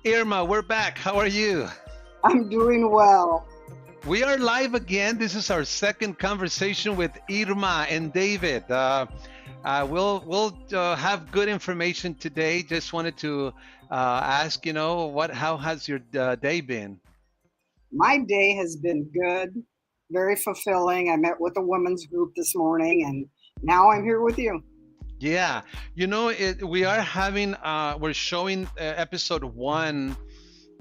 Irma, we're back. How are you? I'm doing well. We are live again. This is our second conversation with Irma and David. We'll have good information today. Just wanted to ask, how has your day been? My day has been good, very fulfilling. I met with a women's group this morning, and now I'm here with you. Yeah, we are we're showing episode 1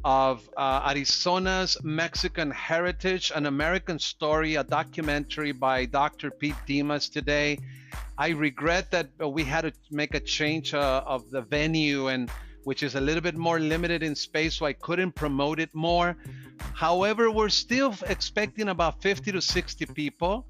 of Arizona's Mexican Heritage, an American Story, a documentary by Dr. Pete Dimas today. I regret that we had to make a change of the venue, and which is a little bit more limited in space, so I couldn't promote it more. However, we're still expecting about 50 to 60 people,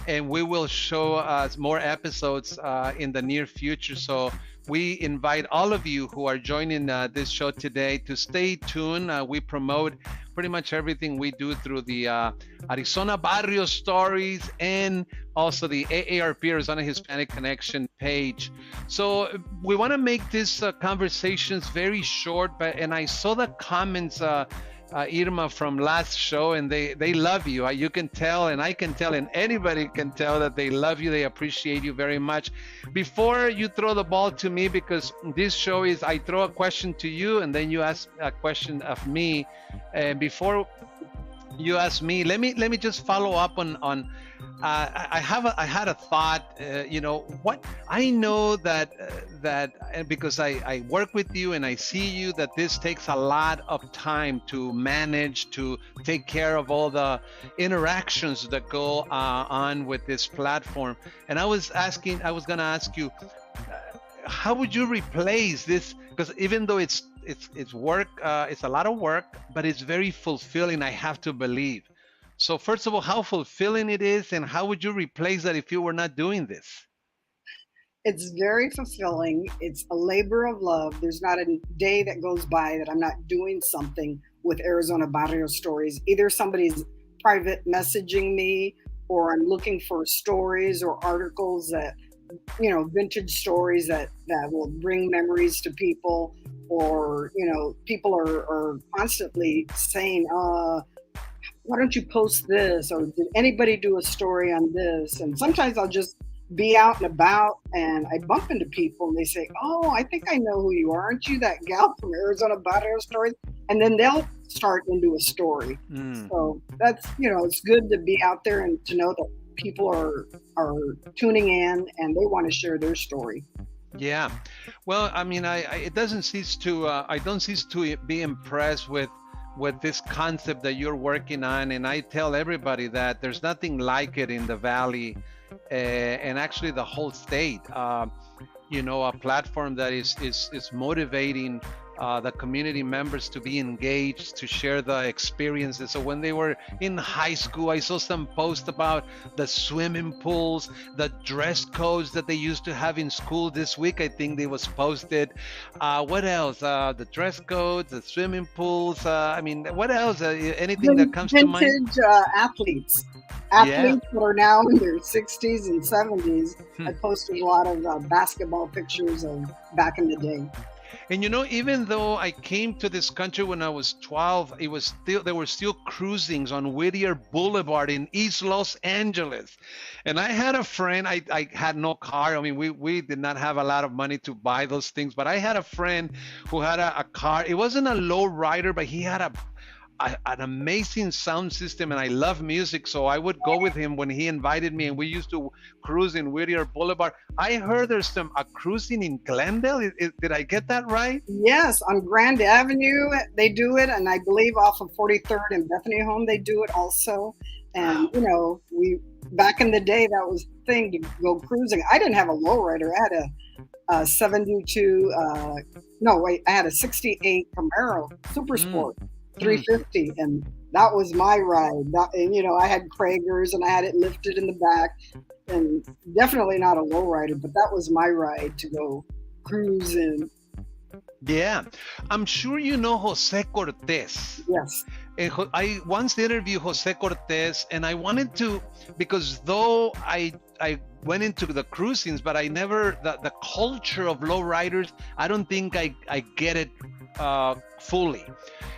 and we will show more episodes in the near future. So we invite all of you who are joining this show today to stay tuned. We promote pretty much everything we do through the Arizona Barrio stories and also the AARP, Arizona Hispanic Connection page. So we want to make these conversations very short, and I saw the comments, Irma, from last show, and they love you. You can tell, and I can tell, and anybody can tell that they love you. They appreciate you very much. Before you throw the ball to me, because this show is I throw a question to you, and then you ask a question of me. And before you ask me, let me just follow up on. I had a thought. What I know that because I work with you and I see you, that this takes a lot of time to manage, to take care of all the interactions that go on with this platform. And I was going to ask you, how would you replace this? Because even though it's work, it's a lot of work, but it's very fulfilling, I have to believe. So first of all, how fulfilling it is, and how would you replace that if you were not doing this? It's very fulfilling. It's a labor of love. There's not a day that goes by that I'm not doing something with Arizona Barrio stories. Either somebody's private messaging me, or I'm looking for stories or articles that, vintage stories that will bring memories to people, or, people are constantly saying, why don't you post this? Or did anybody do a story on this? And sometimes I'll just be out and about and I bump into people and they say, oh, I think I know who you are. Aren't you that gal from Arizona Barrio Stories? And then they'll start into a story. So that's, it's good to be out there and to know that people are tuning in and they want to share their story. Yeah. Well, I mean, I don't cease to be impressed with this concept that you're working on, and I tell everybody that there's nothing like it in the Valley, and actually the whole state. A platform that is motivating the community members to be engaged, to share the experiences. So when they were in high school, I saw some posts about the swimming pools, the dress codes that they used to have in school. This week, I think they was posted. What else? The dress codes, the swimming pools. What else? Anything that comes to mind? Vintage athletes that are now in their 60s and 70s. I posted a lot of basketball pictures of back in the day. And even though I came to this country when I was 12, there were still cruisings on Whittier Boulevard in East Los Angeles. And I had a friend, I had no car. I mean, we did not have a lot of money to buy those things, but I had a friend who had a car. It wasn't a low rider, but he had an amazing sound system, and I love music, so I would go with him when he invited me, and we used to cruise in Whittier Boulevard. I heard there's a cruising in Glendale. Did I get that right? Yes, on Grand Avenue they do it, and I believe off of 43rd and Bethany Home they do it also. And we back in the day, that was the thing, to go cruising. I didn't have a lowrider. I had 72, no, wait, I had a 68 Camaro Super Mm, Sport mm. 350, and that was my ride. And, I had Kragers and I had it lifted in the back, and definitely not a low rider, but that was my ride to go cruising. Yeah, I'm sure you know Jose Cortez. Yes. I once interviewed Jose Cortez, and I wanted to, because though I went into the cruisings, but I never the culture of lowriders. I don't think I get it fully.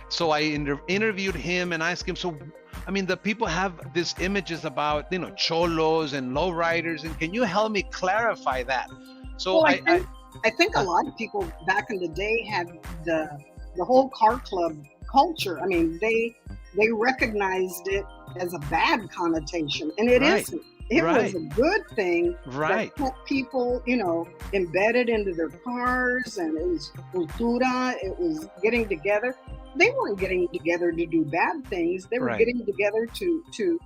So I interviewed him and asked him. So, I mean, the people have these images about cholos and lowriders, and can you help me clarify that? So Well, I I think a uh, lot of people back in the day had the whole car club culture. I mean, they recognized it as a bad connotation, and it right, isn't. It was right, a good thing that right, kept people, embedded into their cars, and it was cultura. It was getting together. They weren't getting together to do bad things. They were right. getting together to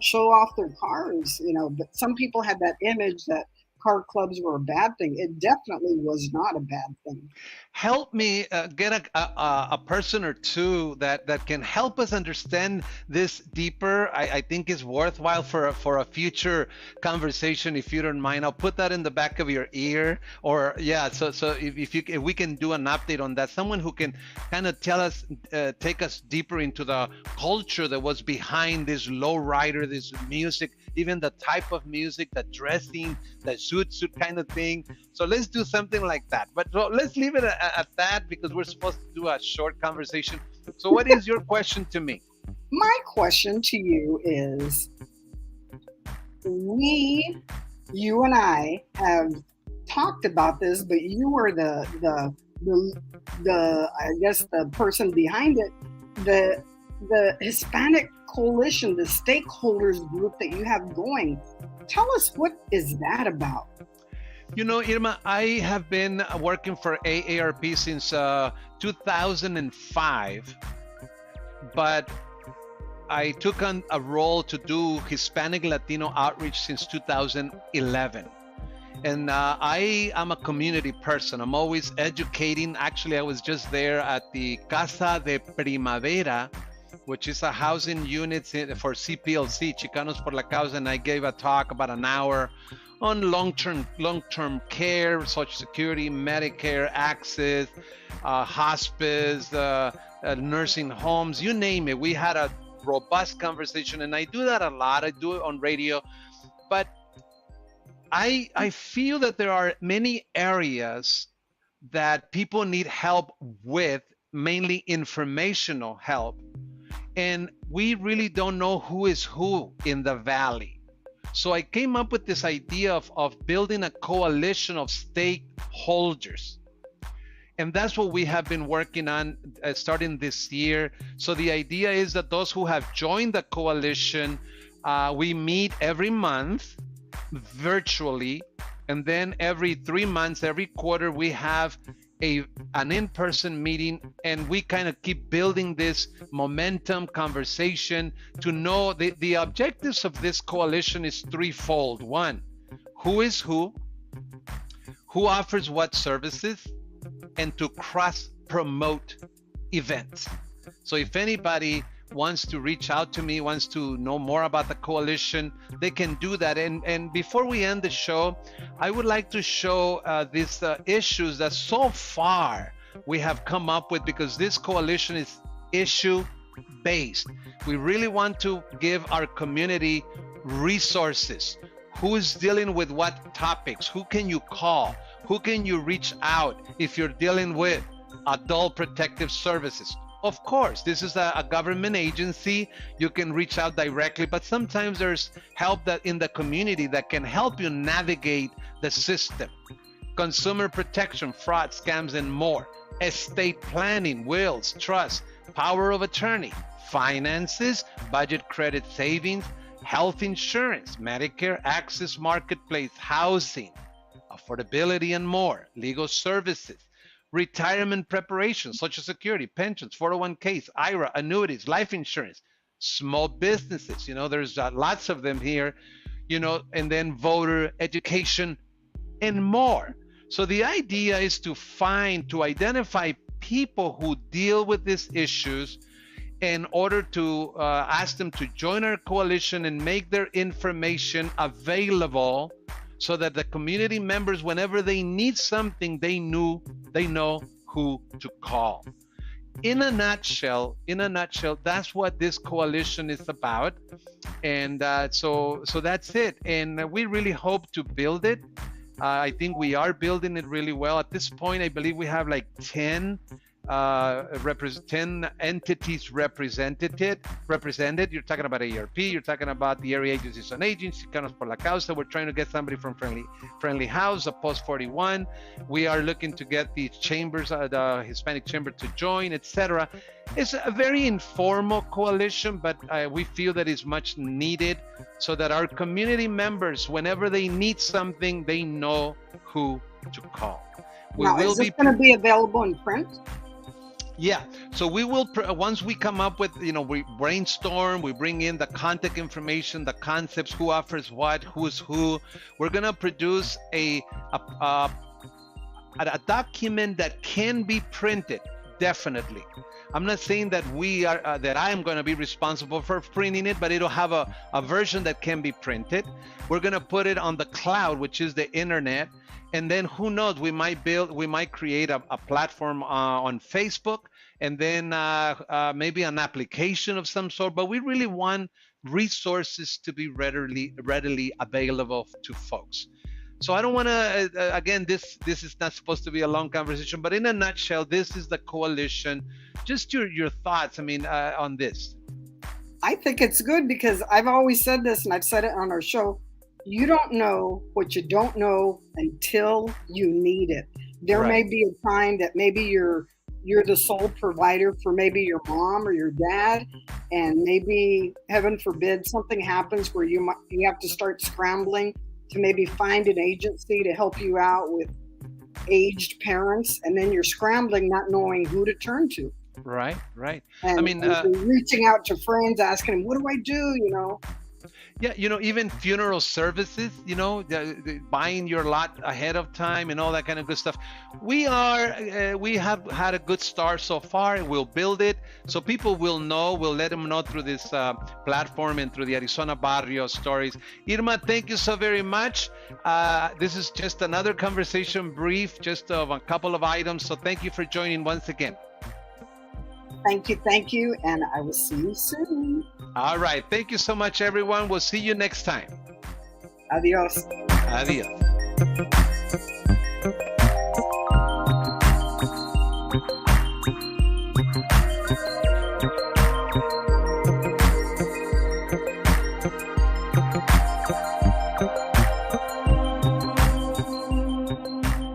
show off their cars. But some people had that image that car clubs were a bad thing. It definitely was not a bad thing. Help me get a person or two that can help us understand this deeper. I think is worthwhile for a future conversation. If you don't mind, I'll put that in the back of your ear. Or yeah, so if we can do an update on that, someone who can kind of tell us, take us deeper into the culture that was behind this low rider, this music, even the type of music, the dressing, the suit kind of thing. So let's do something like that. But so let's leave it at that because we're supposed to do a short conversation. So, what is your question to me? My question to you is we, you and I have talked about this, but you were the I guess the person behind it, the the Hispanic coalition, the stakeholders group that you have going. Tell us, what is that about? Irma, I have been working for AARP since 2005, but I took on a role to do Hispanic Latino outreach since 2011. And I am a community person. I'm always educating. Actually, I was just there at the Casa de Primavera, which is a housing unit for CPLC, Chicanos por la Causa, and I gave a talk about an hour on long-term care, Social Security, Medicare, access, hospice, nursing homes, you name it. We had a robust conversation, and I do that a lot. I do it on radio, but I feel that there are many areas that people need help with, mainly informational help, and we really don't know who is who in the valley. So I came up with this idea of building a coalition of stakeholders. And that's what we have been working on starting this year. So the idea is that those who have joined the coalition, we meet every month virtually. And then every 3 months, every quarter, we have an in-person meeting, and we kind of keep building this momentum conversation to know the objectives of this coalition is threefold. One, who is who offers what services, and to cross promote events. So if anybody wants to reach out to me, wants to know more about the coalition, they can do that. And before we end the show, I would like to show these issues that so far we have come up with, because this coalition is issue based. We really want to give our community resources. Who is dealing with what topics? Who can you call? Who can you reach out if you're dealing with adult protective services? Of course, this is a government agency. You can reach out directly, but sometimes there's help that in the community that can help you navigate the system. Consumer protection, fraud, scams, and more. Estate planning, wills, trust, power of attorney, finances, budget credit savings, health insurance, Medicare, access, marketplace, housing, affordability, and more. Legal services, retirement preparation, Social Security, pensions, 401ks, IRA, annuities, life insurance, small businesses. There's lots of them here, and then voter education and more. So the idea is to identify people who deal with these issues in order to ask them to join our coalition and make their information available so that the community members, whenever they need something, they know who to call. In a nutshell, that's what this coalition is about. And so that's it. And we really hope to build it. I think we are building it really well. At this point, I believe we have like 10 entities represented. You're talking about ARP, you're talking about the Area Agencies on Aging, Chicanos por la Causa. We're trying to get somebody from Friendly House, the Post 41. We are looking to get the chambers, the Hispanic Chamber to join, etc. It's a very informal coalition, but we feel that it's much needed so that our community members, whenever they need something, they know who to call. Now, is this going to be available in print? Yeah, so we will, once we come up with, we brainstorm, we bring in the contact information, the concepts, who offers what, who's who. We're going to produce a document that can be printed, definitely. I'm not saying that that I am going to be responsible for printing it, but it'll have a version that can be printed. We're going to put it on the cloud, which is the internet. And then who knows, we might create a platform on Facebook, and then maybe an application of some sort. But we really want resources to be readily available to folks. So I don't want to, again, this is not supposed to be a long conversation, but in a nutshell, this is the coalition. Just your thoughts, on this. I think it's good because I've always said this, and I've said it on our show. You don't know what you don't know until you need it. There may be a time that maybe you're the sole provider for maybe your mom or your dad, and maybe, heaven forbid, something happens where you have to start scrambling to maybe find an agency to help you out with aged parents, and then you're scrambling not knowing who to turn to. Right. And reaching out to friends, asking them, what do I do, Yeah, even funeral services, the buying your lot ahead of time and all that kind of good stuff. We have had a good start so far. We'll build it so people will know. We'll let them know through this platform and through the Arizona Barrio stories. Irma, thank you so very much. This is just another conversation brief, just of a couple of items. So thank you for joining once again. Thank you, and I will see you soon. All right. Thank you so much, everyone. We'll see you next time. Adios. Adios.